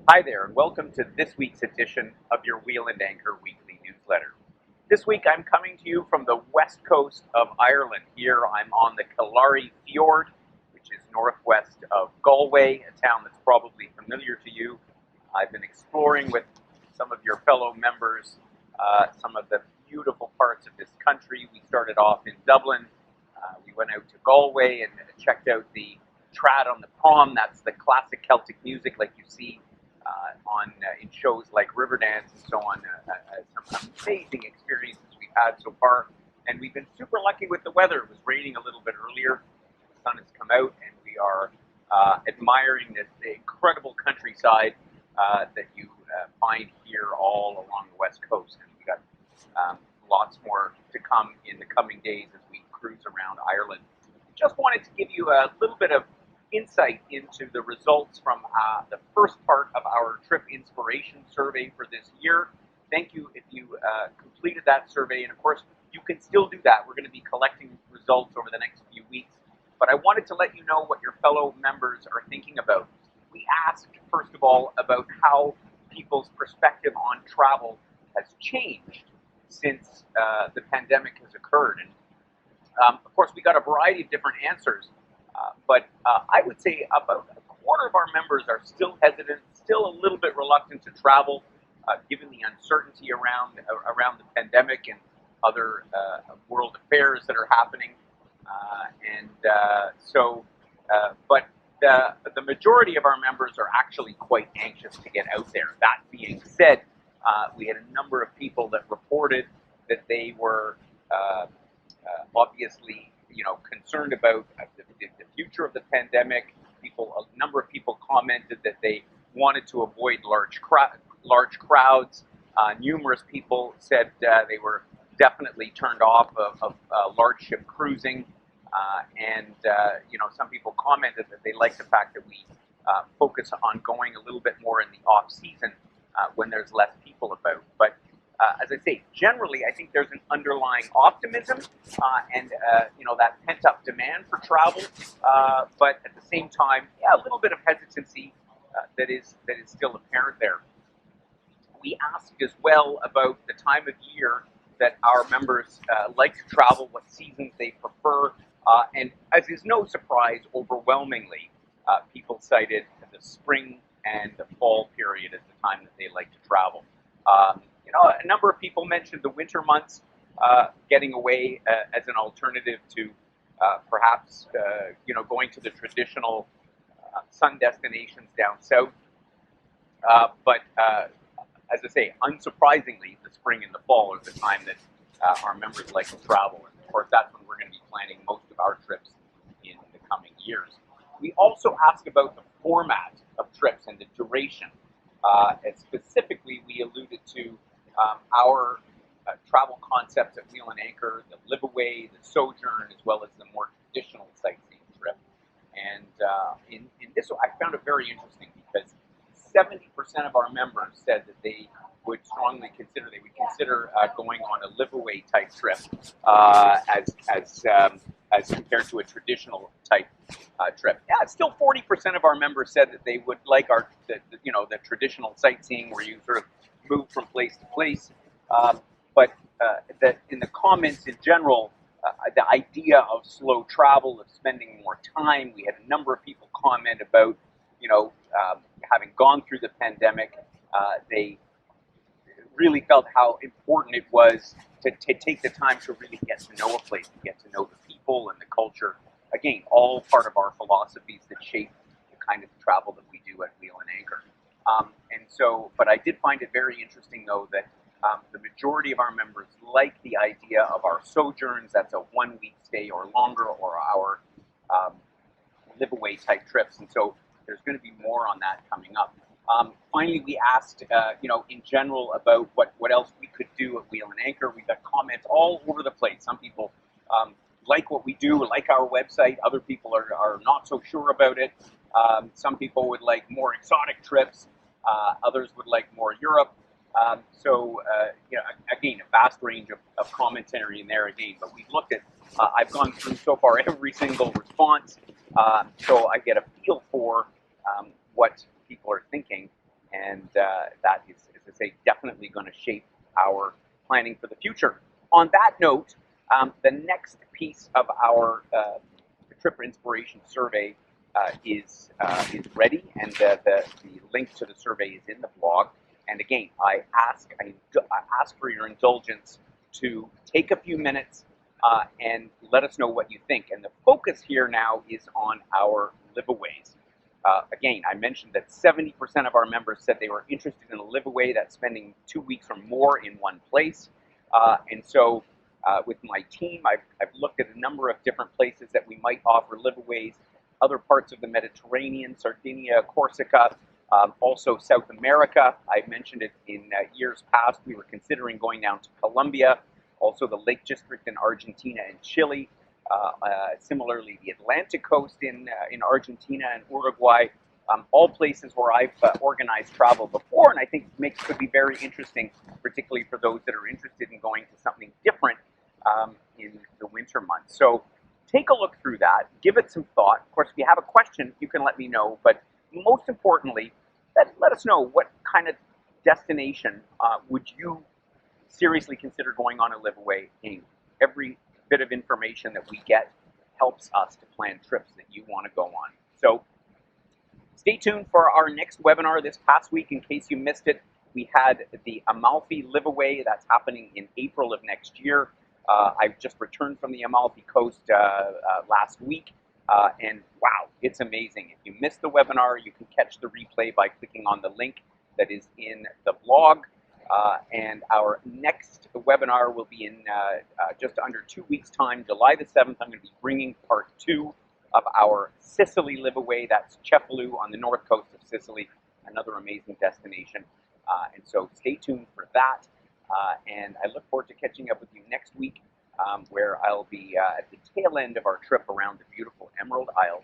Hi there, and welcome to this week's edition of your Wheel and Anchor weekly newsletter. This week I'm coming to you from the west coast of Ireland. Here I'm on the Killarry Fjord, which is northwest of Galway, a town that's probably familiar to you. I've been exploring with some of your fellow members some of the beautiful parts of this country. We started off in Dublin. We went out to Galway and checked out the trad on the prom. That's the classic Celtic music like you see in shows like Riverdance and so on. Some amazing experiences we've had so far, and we've been super lucky with the weather. It was raining a little bit earlier. The sun has come out, and we are admiring the incredible countryside that you find here all along the west coast. And we got lots more to come in the coming days as we cruise around Ireland. Just wanted to give you a little bit of insight into the results from the first part of our Trip Inspiration survey for this year. Thank you if you completed that survey, and of course you can still do that. We're going to be collecting results over the next few weeks, but I wanted to let you know what your fellow members are thinking about. We asked, first of all, about how people's perspective on travel has changed since the pandemic has occurred, and of course we got a variety of different answers. But I would say about a quarter of our members are still hesitant, still a little bit reluctant to travel, given the uncertainty around the pandemic and other world affairs that are happening. But the majority of our members are actually quite anxious to get out there. That being said, we had a number of people that reported that they were obviously, concerned about the future of the pandemic. A number of people commented that they wanted to avoid large crowds. Numerous people said they were definitely turned off of large ship cruising, and some people commented that they like the fact that we focus on going a little bit more in the off season when there's less people about. But as I say, generally, I think there's an underlying optimism and that pent-up demand for travel, but at the same time, a little bit of hesitancy that is still apparent there. We asked as well about the time of year that our members like to travel, what seasons they prefer, and as is no surprise, overwhelmingly, people cited the spring and the fall period as the time that they like to travel. A number of people mentioned the winter months, getting away as an alternative to perhaps going to the traditional sun destinations down south. But as I say, unsurprisingly, the spring and the fall are the time that our members like to travel. And of course, that's when we're going to be planning most of our trips in the coming years. We also asked about the format of trips and the duration. And specifically, we alluded to our travel concepts at Wheel and Anchor, the LiveAway, the Sojourn, as well as the more traditional sightseeing trip. And in this, I found it very interesting because 70% of our members said that they would strongly consider, going on a LiveAway type trip as compared to a traditional type trip. Yeah, still 40% of our members said that they would like the traditional sightseeing where you sort of move from place to place. But that in the comments in general, the idea of slow travel, of spending more time, we had a number of people comment about, having gone through the pandemic, they really felt how important it was to take the time to really get to know a place, to get to know the people and the culture. Again, all part of our philosophies that shape the kind of travel that we do at Wheel and Anchor. But I did find it very interesting, though, that the majority of our members like the idea of our sojourns. That's a 1 week stay or longer, or our LiveAway type trips. And so there's going to be more on that coming up. Finally, we asked, in general about what else we could do at Wheel and Anchor. We got comments all over the place. Some people like what we do, like our website. Other people are not so sure about it. Some people would like more exotic trips. Others would like more Europe. Again, a vast range of commentary in there again. But we've looked at, I've gone through so far every single response, so I get a feel for what people are thinking. and that is, as I say, definitely going to shape our planning for the future. On that note, the next piece of our Trip Inspiration survey is ready, and the link to the survey is in the blog. And again, I ask for your indulgence to take a few minutes and let us know what you think. And the focus here now is on our liveaways. Again, I mentioned that 70% of our members said they were interested in a liveaway that's spending 2 weeks or more in one place. And so with my team, I've looked at a number of different places that we might offer liveaways, other parts of the Mediterranean, Sardinia, Corsica, also South America. I mentioned it in years past. We were considering going down to Colombia, also the Lake District in Argentina and Chile. Similarly, the Atlantic coast in Argentina and Uruguay, all places where I've organized travel before, and I think could be very interesting, particularly for those that are interested in going to something different in the winter months. So take a look through that, give it some thought. Of course, if you have a question, you can let me know, but most importantly, let us know what kind of destination would you seriously consider going on a liveaway in. Every bit of information that we get helps us to plan trips that you want to go on. So stay tuned for our next webinar this past week. In case you missed it, we had the Amalfi liveaway that's happening in April of next year. I've just returned from the Amalfi Coast last week, and wow, it's amazing. If you missed the webinar, you can catch the replay by clicking on the link that is in the blog. And our next webinar will be in just under 2 weeks' time, July the 7th. I'm going to be bringing part 2 of our Sicily liveaway. That's Cefalù on the north coast of Sicily, another amazing destination. And so stay tuned for that. And I look forward to catching up with you next week, where I'll be at the tail end of our trip around the beautiful Emerald Isle